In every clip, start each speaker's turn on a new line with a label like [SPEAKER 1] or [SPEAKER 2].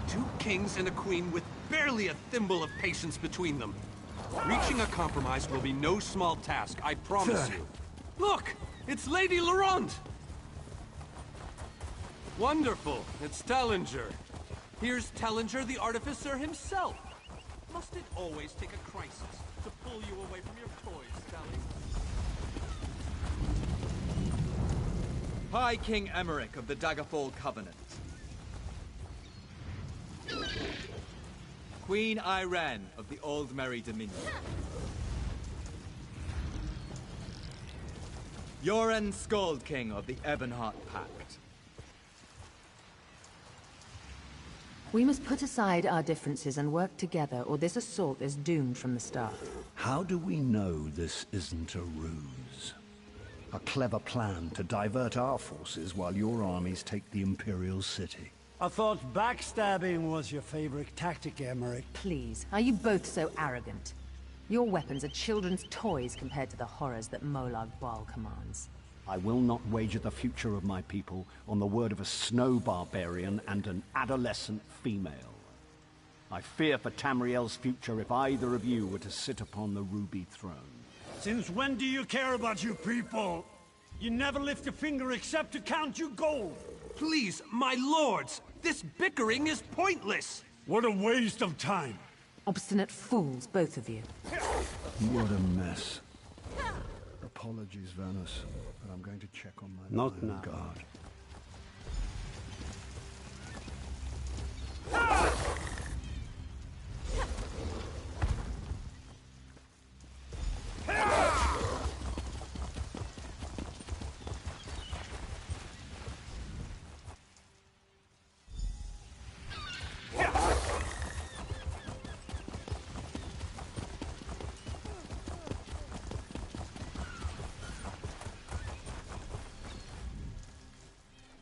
[SPEAKER 1] Two kings and a queen with barely a thimble of patience between them. Reaching a compromise will be no small task, I promise you. Look! It's Lady Laurent! Wonderful. It's Tellinger. Here's Tellinger, the artificer himself. Must it always take a crisis to pull you away from your toys, Sally?
[SPEAKER 2] High King Emmerich of the Daggerfall Covenant. Queen Irene of the Old Merry Dominion. Yoren Skald King of the Ebonheart Pact.
[SPEAKER 3] We must put aside our differences and work together, or this assault is doomed from the start.
[SPEAKER 4] How do we know this isn't a ruse? A clever plan to divert our forces while your armies take the Imperial City.
[SPEAKER 5] I thought backstabbing was your favorite tactic, Emmerich.
[SPEAKER 3] Please, are you both so arrogant? Your weapons are children's toys compared to the horrors that Molag Bal commands.
[SPEAKER 4] I will not wager the future of my people on the word of a snow barbarian and an adolescent female. I fear for Tamriel's future if either of you were to sit upon the Ruby Throne.
[SPEAKER 5] Since when do you care about you people? You never lift a finger except to count your gold.
[SPEAKER 1] Please, my lords! This bickering is pointless!
[SPEAKER 5] What a waste of time!
[SPEAKER 3] Obstinate fools, both of you.
[SPEAKER 4] What a mess. Apologies, Vernus, but I'm going to check on my
[SPEAKER 5] Not now.
[SPEAKER 4] guard.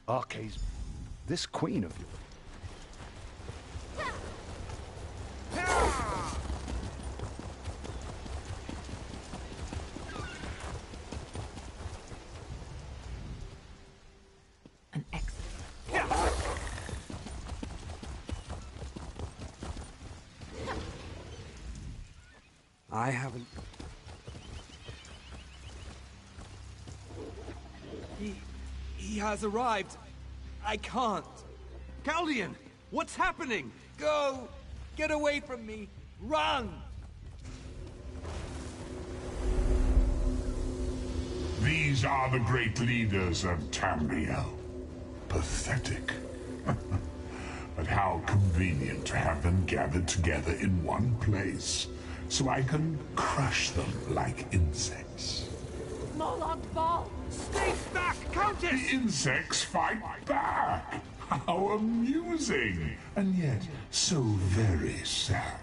[SPEAKER 4] Arcades, this queen of yours.
[SPEAKER 3] An excellent.
[SPEAKER 1] I haven't...
[SPEAKER 2] He has arrived. I can't.
[SPEAKER 1] Caldian! What's happening?
[SPEAKER 2] Go! Get away from me! Run!
[SPEAKER 6] These are the great leaders of Tamriel. Pathetic. But how convenient to have them gathered together in one place, so I can crush them like insects.
[SPEAKER 7] Molag Bal!
[SPEAKER 1] Stay back, Countess!
[SPEAKER 6] The insects fight back! How amusing! And yet, so very sad.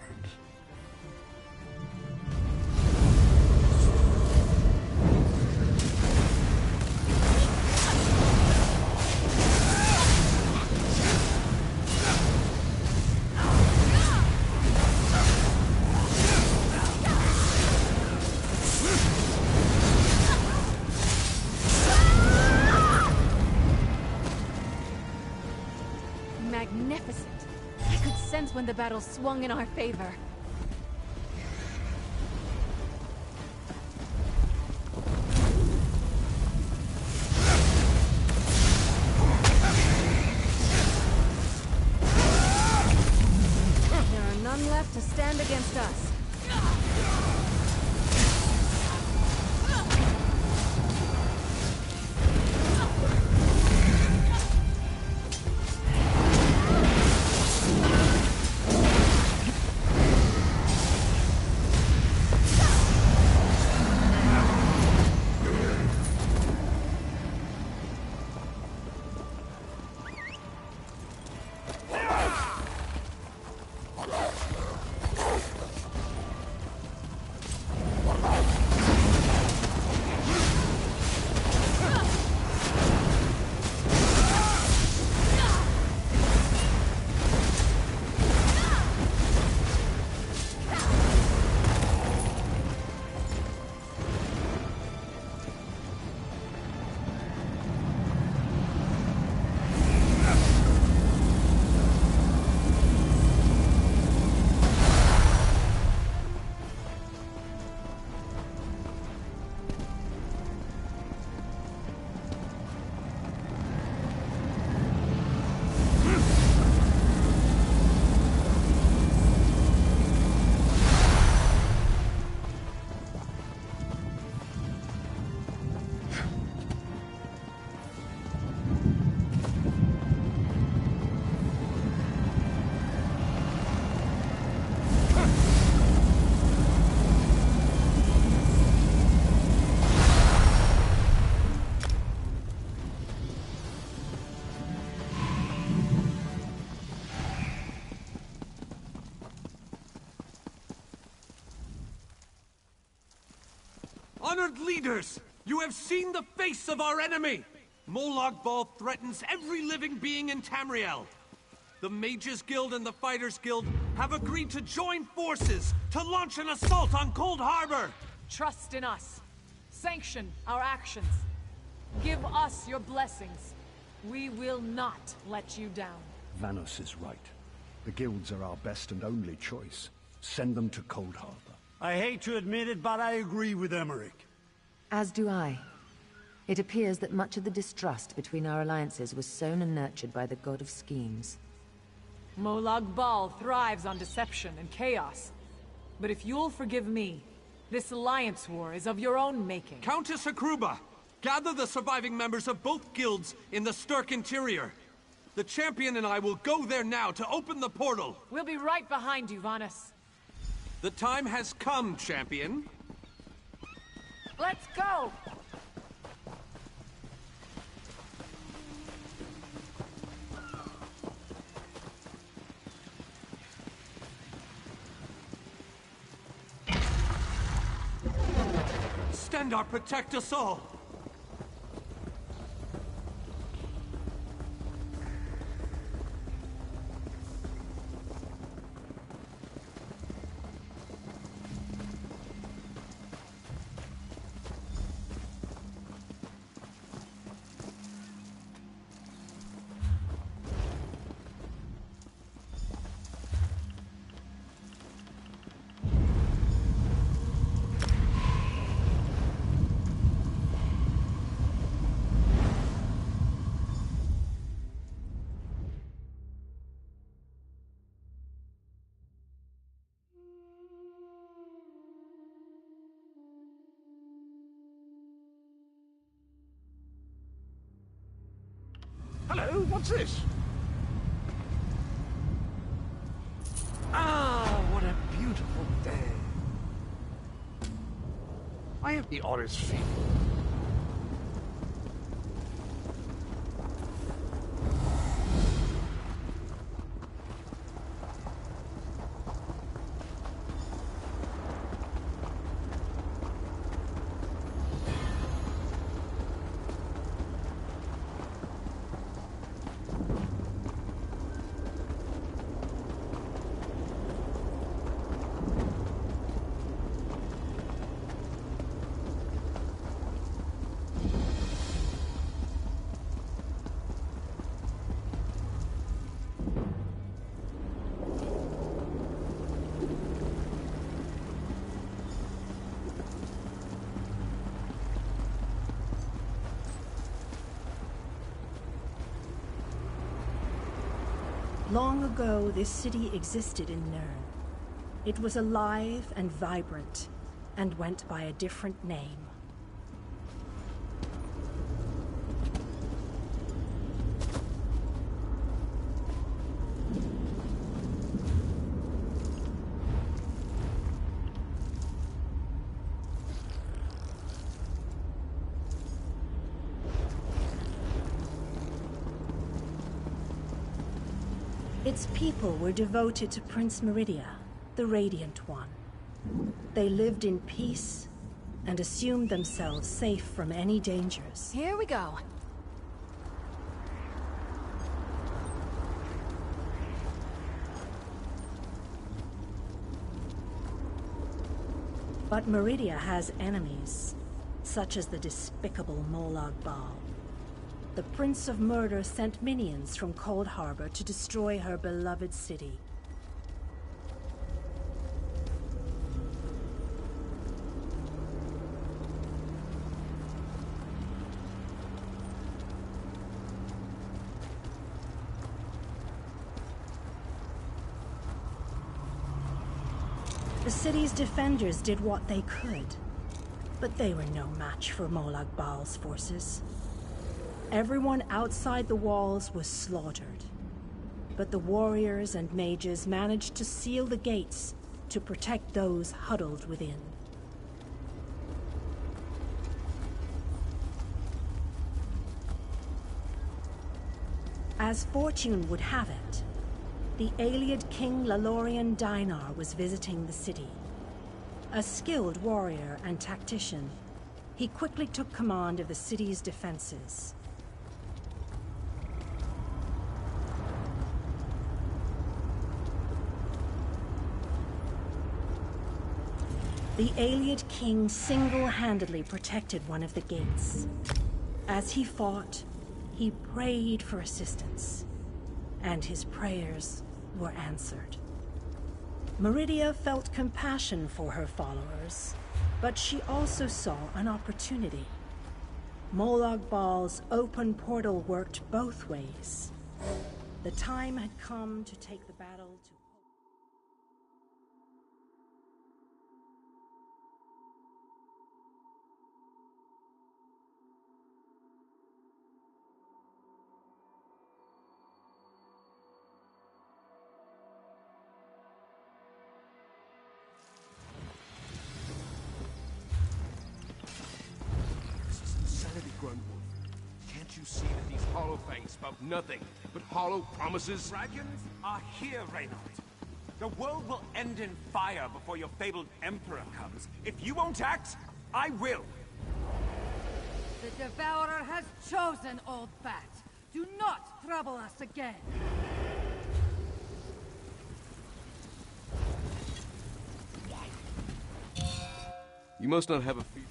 [SPEAKER 7] Magnificent. I could sense when the battle swung in our favor. There are none left to stand against us.
[SPEAKER 1] Honored leaders, you have seen the face of our enemy! Molag Bal threatens every living being in Tamriel. The Mages Guild and the Fighters Guild have agreed to join forces to launch an assault on Cold Harbor!
[SPEAKER 8] Trust in us. Sanction our actions. Give us your blessings. We will not let you down.
[SPEAKER 4] Vanos is right. The guilds are our best and only choice. Send them to Cold Harbor.
[SPEAKER 5] I hate to admit it, but I agree with Emmerich.
[SPEAKER 3] As do I. It appears that much of the distrust between our alliances was sown and nurtured by the god of schemes.
[SPEAKER 8] Molag Bal thrives on deception and chaos. But if you'll forgive me, this alliance war is of your own making.
[SPEAKER 1] Countess Akruba, gather the surviving members of both guilds in the Sturk interior. The champion and I will go there now to open the portal.
[SPEAKER 8] We'll be right behind you, Vanos.
[SPEAKER 1] The time has come, champion.
[SPEAKER 8] Let's go!
[SPEAKER 1] Stendarr, protect us all!
[SPEAKER 4] Hello, what's this?
[SPEAKER 9] Ah, what a beautiful day. I have the oddest feeling.
[SPEAKER 10] Long ago, this city existed in Nirn. It was alive and vibrant, and went by a different name. Its people were devoted to Prince Meridia, the Radiant One. They lived in peace and assumed themselves safe from any dangers.
[SPEAKER 7] Here we go.
[SPEAKER 10] But Meridia has enemies, such as the despicable Molag Bal. The Prince of Murder sent minions from Cold Harbor to destroy her beloved city. The city's defenders did what they could, but they were no match for Molag Bal's forces. Everyone outside the walls was slaughtered, but the warriors and mages managed to seal the gates to protect those huddled within. As fortune would have it, the Ayleid King Lalorian Dainar was visiting the city. A skilled warrior and tactician, he quickly took command of the city's defenses. The Ayleid king single-handedly protected one of the gates. As he fought, he prayed for assistance, and his prayers were answered. Meridia felt compassion for her followers, but she also saw an opportunity. Molag Bal's open portal worked both ways. The time had come to take the battle to...
[SPEAKER 11] Can't you see that these hollow fangs spout nothing but hollow promises?
[SPEAKER 1] Dragons are here, Reynald. The world will end in fire before your fabled Emperor comes. If you won't act, I will.
[SPEAKER 12] The Devourer has chosen, old bat. Do not trouble us again.
[SPEAKER 11] You must not have a fear.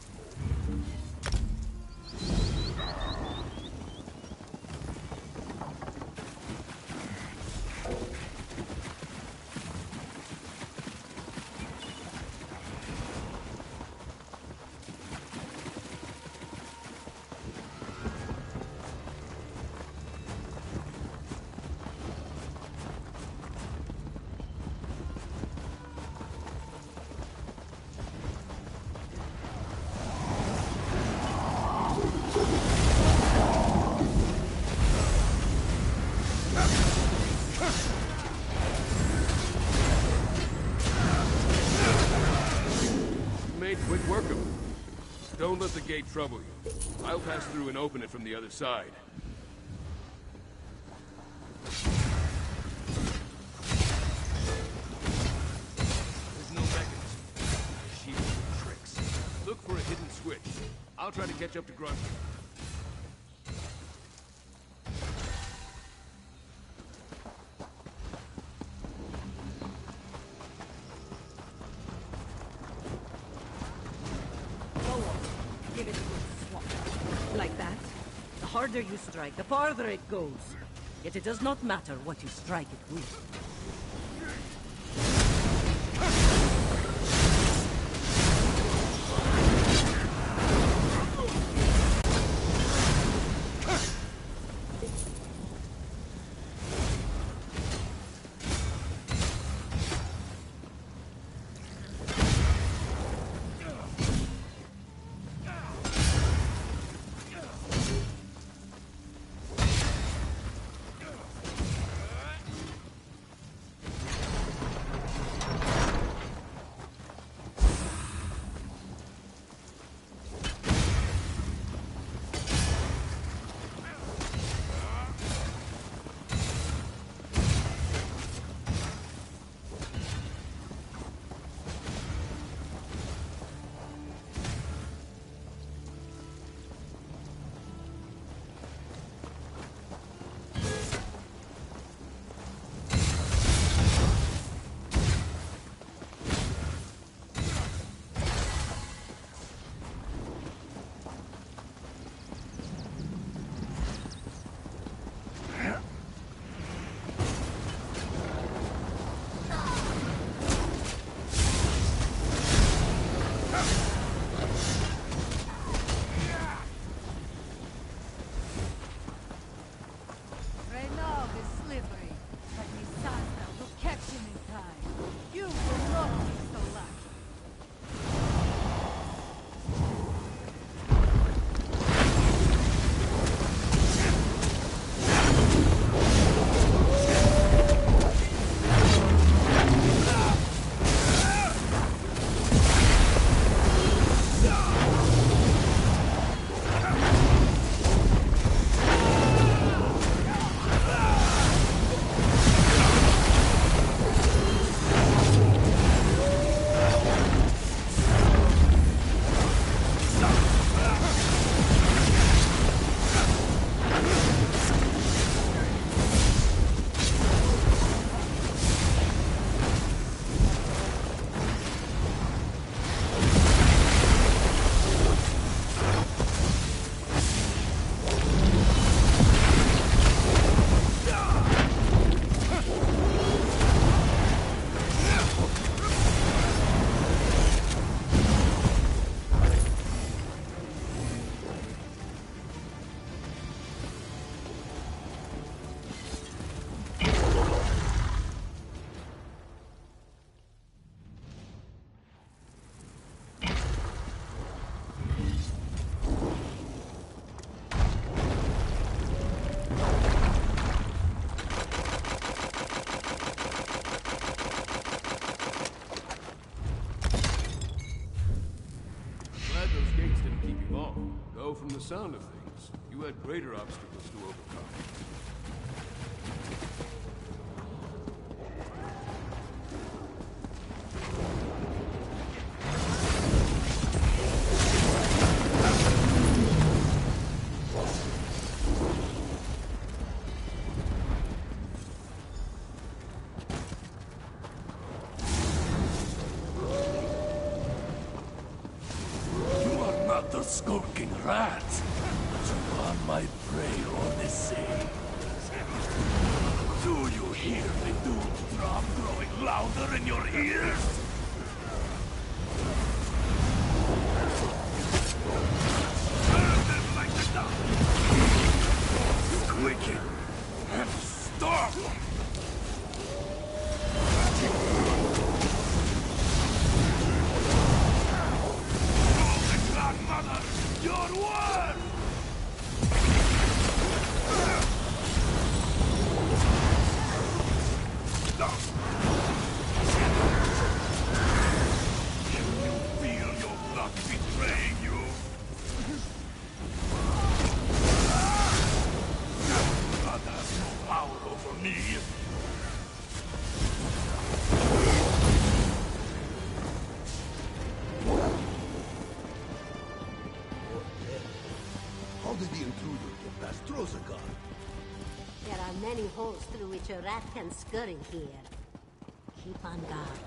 [SPEAKER 11] Quick work of it. Don't let the gate trouble you. I'll pass through and open it from the other side. There's no mechanism. Sheep with tricks. Look for a hidden switch. I'll try to catch up to Grunt.
[SPEAKER 12] Give it a good swat. Like that. The harder you strike, the farther it goes. Yet it does not matter what you strike it with.
[SPEAKER 11] sound of things, you had greater obstacles to overcome.
[SPEAKER 9] The skulking rat, but you are my prey, Odyssey. Do you hear the doom drum growing louder in your ears? Burn them like the dust! Quicken and stop! Mother, your word! Can you feel your blood betraying you? Blood has no power over me.
[SPEAKER 13] How did the intruder get past Trozagar?
[SPEAKER 14] There are many holes through which a rat can scurry here. Keep on guard.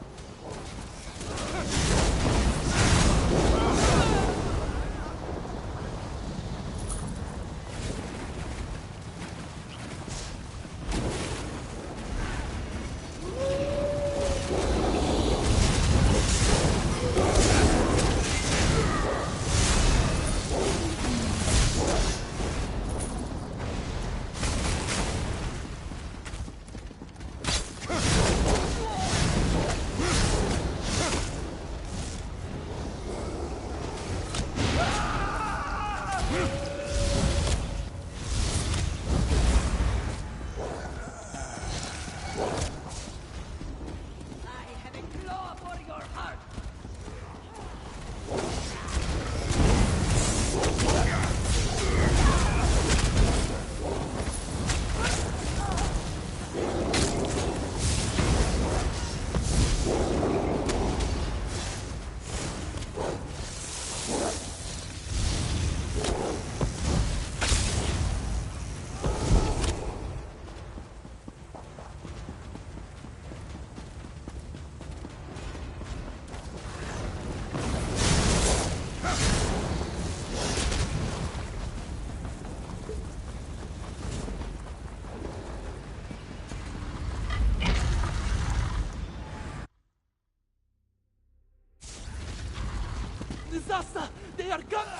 [SPEAKER 9] Disaster! They are coming!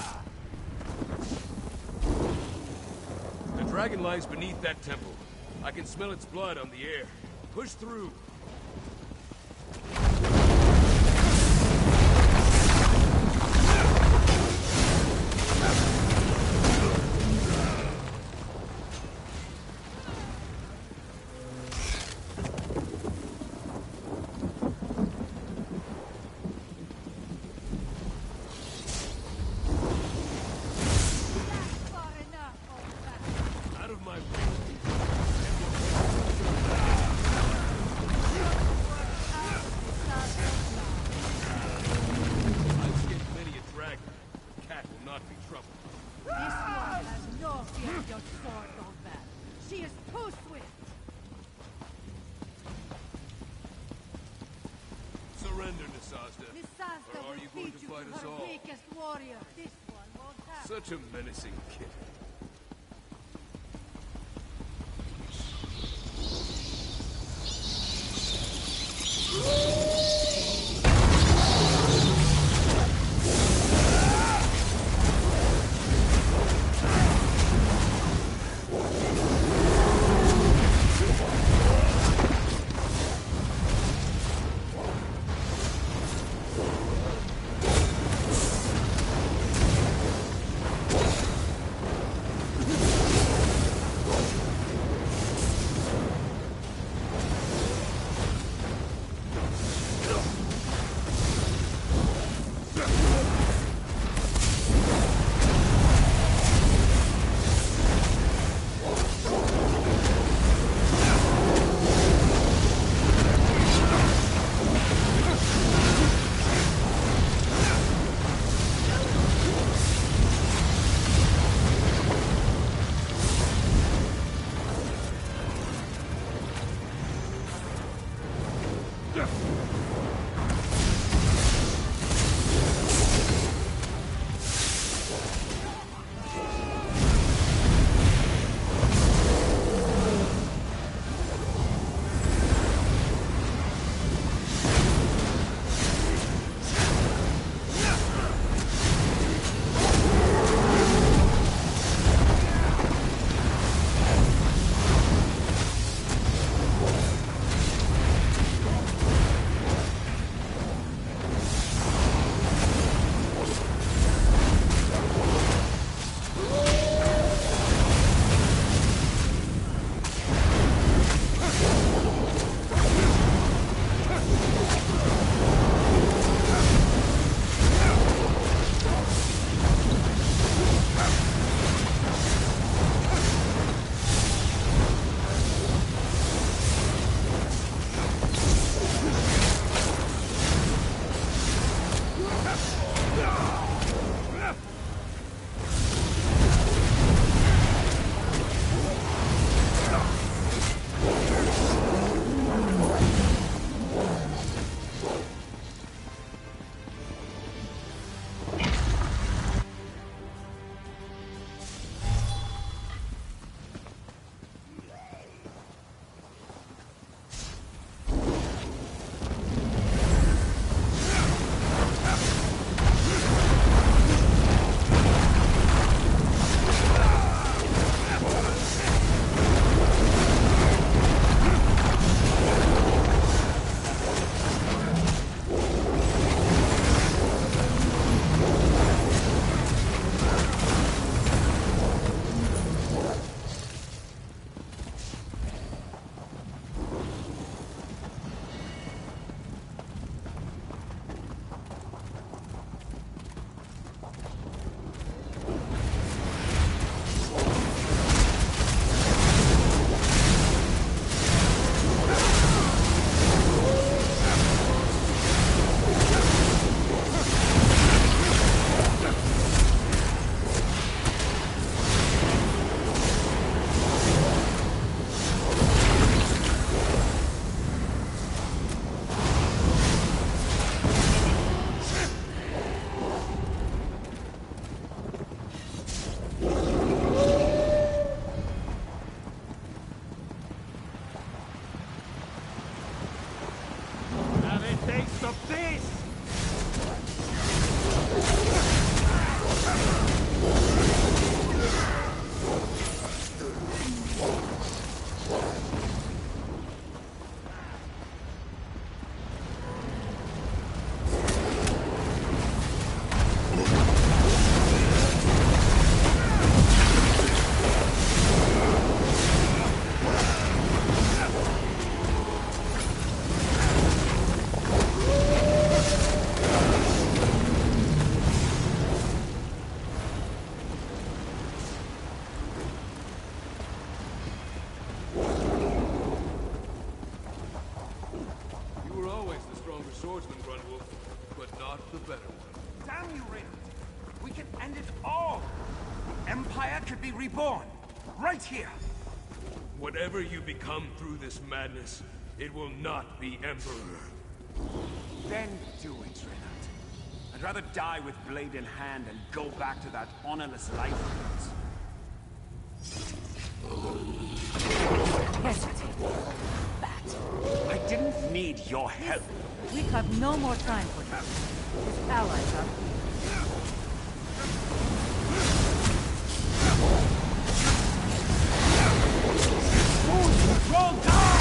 [SPEAKER 11] The dragon lies beneath that temple. I can smell its blood on the air. Push through. Such a menacing kid. swordsman, Grunwolf, but not the better one.
[SPEAKER 9] Damn you, Raymond! We can end it all! The Empire could be reborn, right here!
[SPEAKER 11] Whatever you become through this madness, it will not be Emperor.
[SPEAKER 9] Then do it, Reynard. I'd rather die with blade in hand and go back to that honorless life of
[SPEAKER 12] Yes, Zetay. Bat.
[SPEAKER 9] I didn't need your help.
[SPEAKER 12] We have no more time for that. His allies are
[SPEAKER 9] Roll down!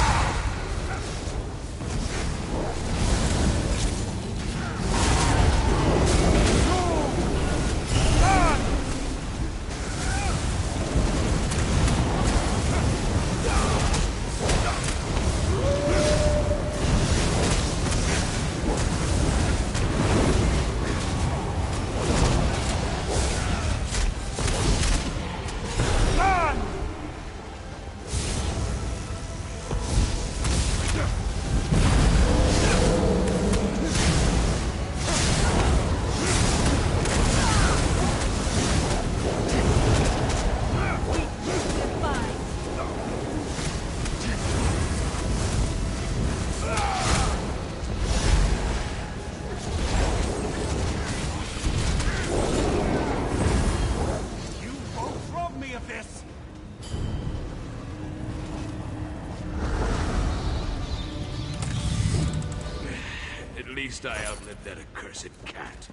[SPEAKER 11] least I outlived that accursed cat.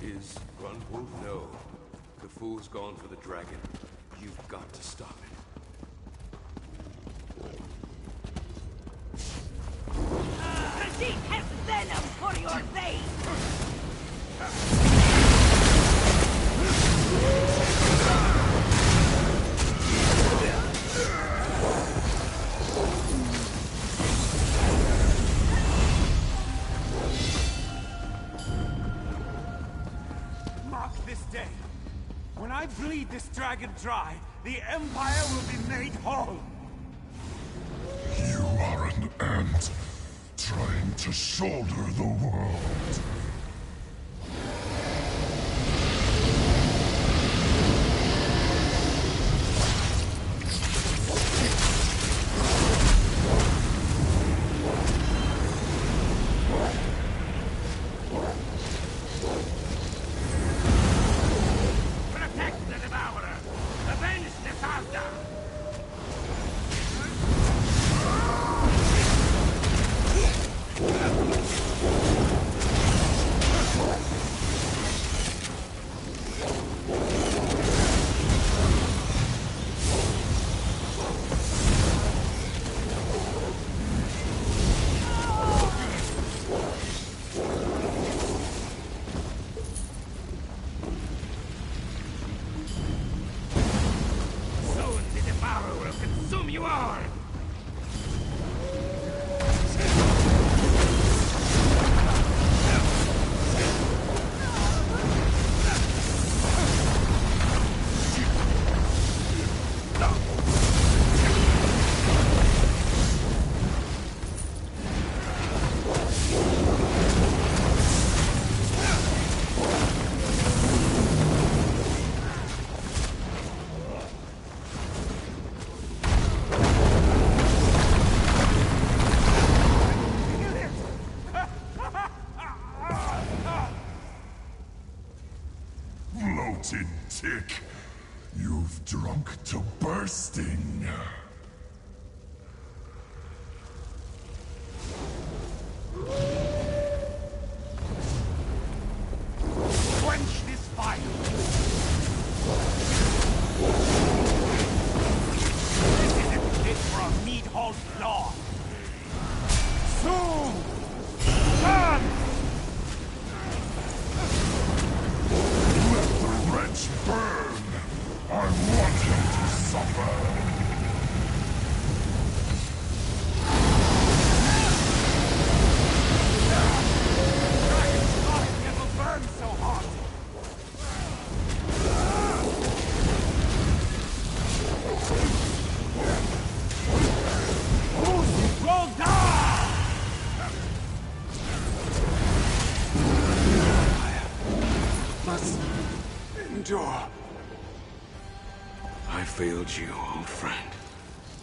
[SPEAKER 11] Is Grunwolf? No. The fool's gone for the dragon. You've got to stop it.
[SPEAKER 12] The deep has venom for your veins!
[SPEAKER 9] Mark this day. When I bleed this dragon dry, the Empire will be made whole.
[SPEAKER 6] You are an ant trying to shoulder the world.
[SPEAKER 11] Protect the Devourer! Avenge the Founder! Soon the Devourer will consume you all!
[SPEAKER 6] Bloated tick. You've drunk to bursting.
[SPEAKER 9] Quench this fire! This isn't fit for a meat hall's law! Soon! Done!
[SPEAKER 6] Let the wretch burn. I want him to suffer.
[SPEAKER 9] Dragon's life never burned so hot! Roll down!
[SPEAKER 11] Must endure. I failed you, old friend.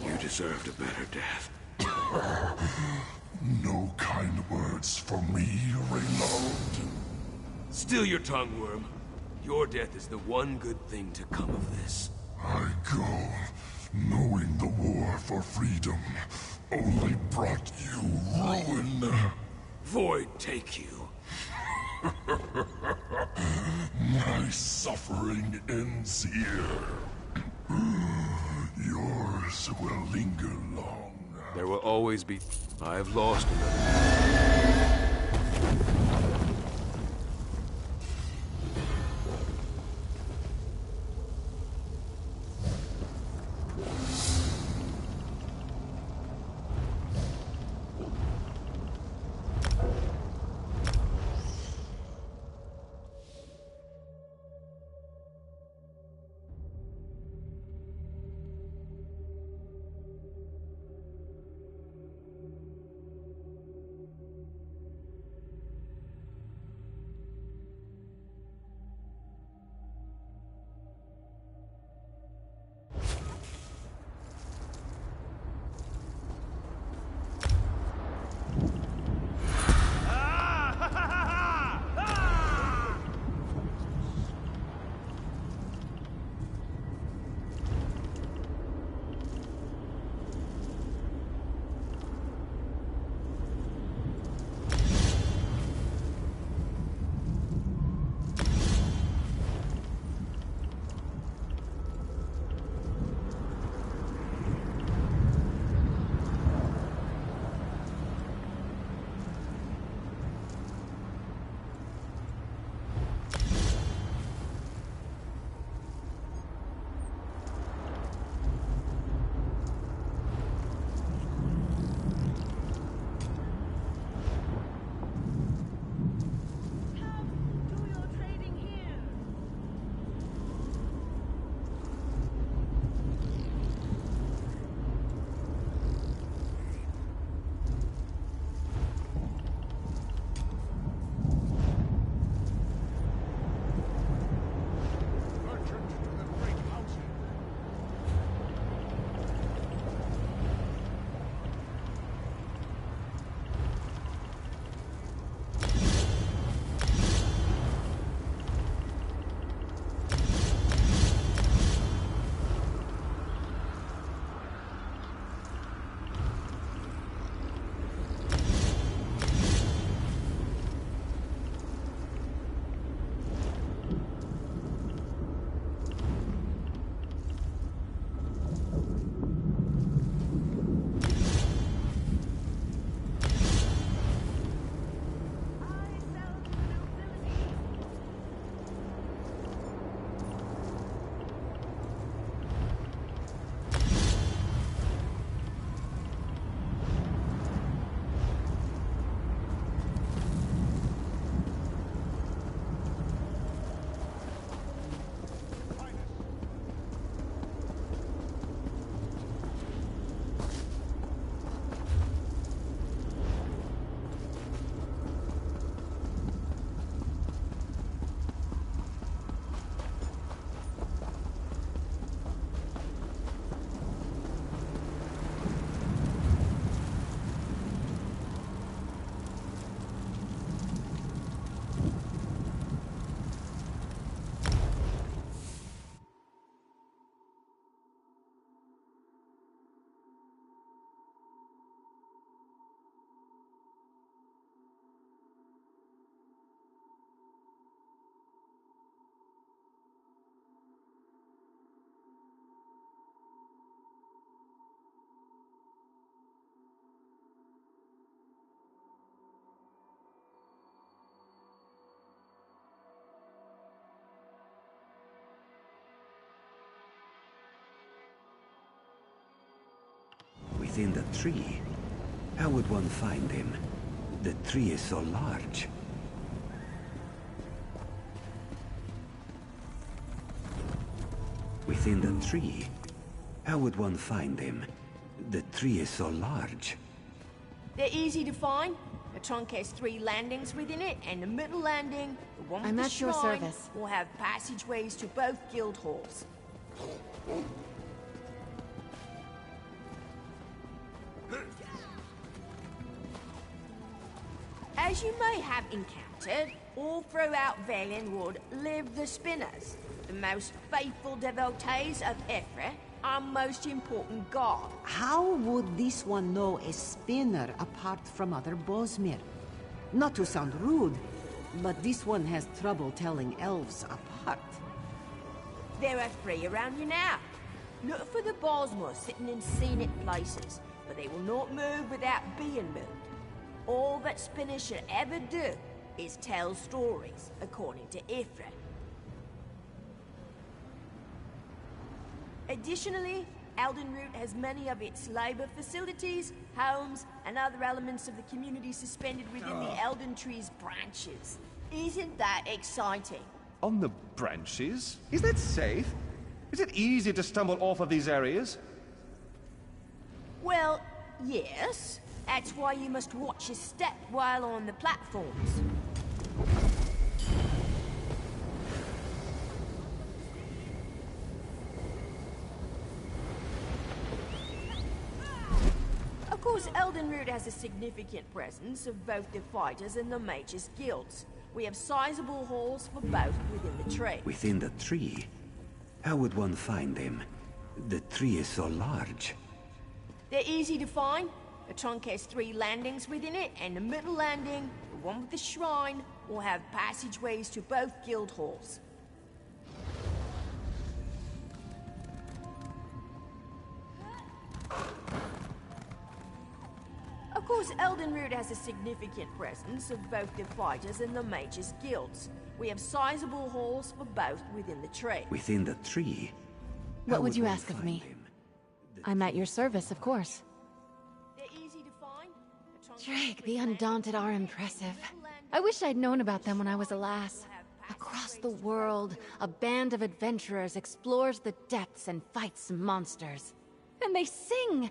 [SPEAKER 11] You deserved a better death.
[SPEAKER 6] No kind words for me, Reload.
[SPEAKER 11] Still your tongue, worm. Your death is the one good thing to come of this.
[SPEAKER 6] I go, knowing the war for freedom only brought you ruin.
[SPEAKER 11] Void take you.
[SPEAKER 6] My suffering ends here. Yours will linger long.
[SPEAKER 11] There will always be... I have lost another.
[SPEAKER 15] Within the tree? How would one find him? The tree is so large. Within the tree? How would one find him? The tree is so large.
[SPEAKER 16] They're easy to find. The trunk has 3 landings within it, and the middle landing, the one with
[SPEAKER 7] I'm
[SPEAKER 16] the
[SPEAKER 7] at your
[SPEAKER 16] shrine,
[SPEAKER 7] service.
[SPEAKER 16] will have passageways to both guild halls. As you may have encountered, all throughout Valenwood live the Spinners, the most faithful devotees of Ifrit, our most important god.
[SPEAKER 17] How would this one know a spinner apart from other Bosmir? Not to sound rude, but this one has trouble telling elves apart.
[SPEAKER 16] There are 3 around you now. Look for the Bosmor sitting in scenic places, but they will not move without being moved. All that spinners should ever do is tell stories, according to Ifrit. Additionally, Eldenroot has many of its labor facilities, homes, and other elements of the community suspended within the Elden Tree's branches. Isn't that exciting?
[SPEAKER 18] On the branches? Is that safe? Is it easy to stumble off of these areas?
[SPEAKER 16] Well, yes. That's why you must watch your step while on the platforms. Of course, Eldenroot has a significant presence of both the fighters and the mages' guilds. We have sizable halls for both within the tree.
[SPEAKER 15] Within the tree? How would one find him? The tree is so large.
[SPEAKER 16] They're easy to find. The trunk has 3 landings within it, and the middle landing, the one with the shrine, will have passageways to both guild halls. Of course, Eldenroot has a significant presence of both the fighters and the mages' guilds. We have sizable halls for both within the tree.
[SPEAKER 15] Within the tree?
[SPEAKER 7] What would you ask of me? I'm at your service, of course. Drake, the Undaunted are impressive. I wish I'd known about them when I was a lass. Across the world, a band of adventurers explores the depths and fights monsters. And they sing!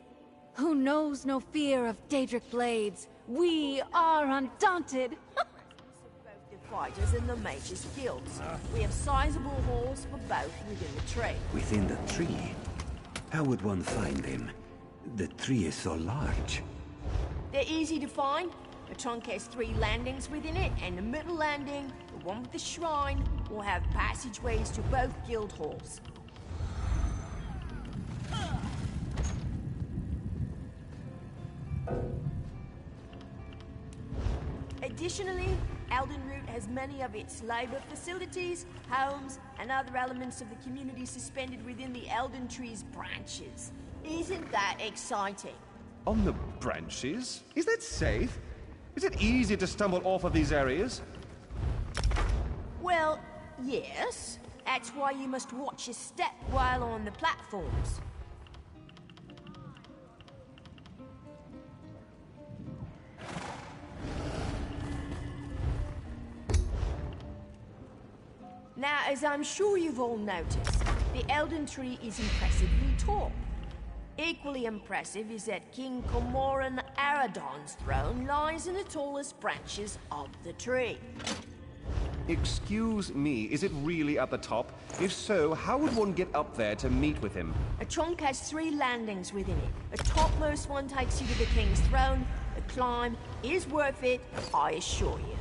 [SPEAKER 7] Who knows no fear of Daedric blades? We are undaunted!
[SPEAKER 16] The fighters and the mages' guilds. We have sizable halls for both within the tree.
[SPEAKER 15] Within the tree? How would one find him? The tree is so large.
[SPEAKER 16] They're easy to find. The trunk has 3 landings within it, and the middle landing, the one with the shrine, will have passageways to both guild halls. Additionally, Eldenroot has many of its labor facilities, homes, and other elements of the community suspended within the Elden Tree's branches. Isn't that exciting?
[SPEAKER 18] On the branches? Is that safe? Is it easy to stumble off of these areas?
[SPEAKER 16] Well, yes. That's why you must watch your step while on the platforms. Now, as I'm sure you've all noticed, the Elden Tree is impressively tall. Equally impressive is that King Cormoran Aradon's throne lies in the tallest branches of the tree.
[SPEAKER 18] Excuse me, is it really at the top? If so, how would one get up there to meet with him?
[SPEAKER 16] A trunk has 3 landings within it. The topmost one takes you to the king's throne. The climb is worth it, I assure you.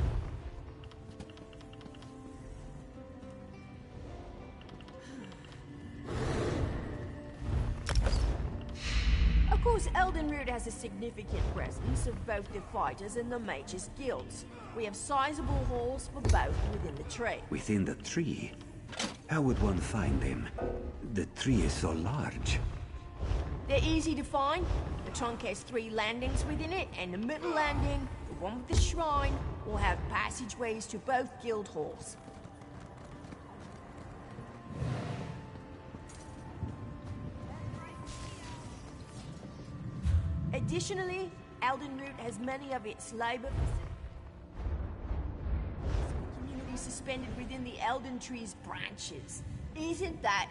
[SPEAKER 16] Of course, Eldenroot has a significant presence of both the fighters and the mages' guilds. We have sizable halls for both within the tree.
[SPEAKER 15] Within the tree? How would one find him? The tree is so large.
[SPEAKER 16] They're easy to find. The trunk has 3 landings within it, and the middle landing, the one with the shrine, will have passageways to both guild halls. Additionally, Eldenroot has many of its labor communities suspended within the Elden Tree's branches. Isn't that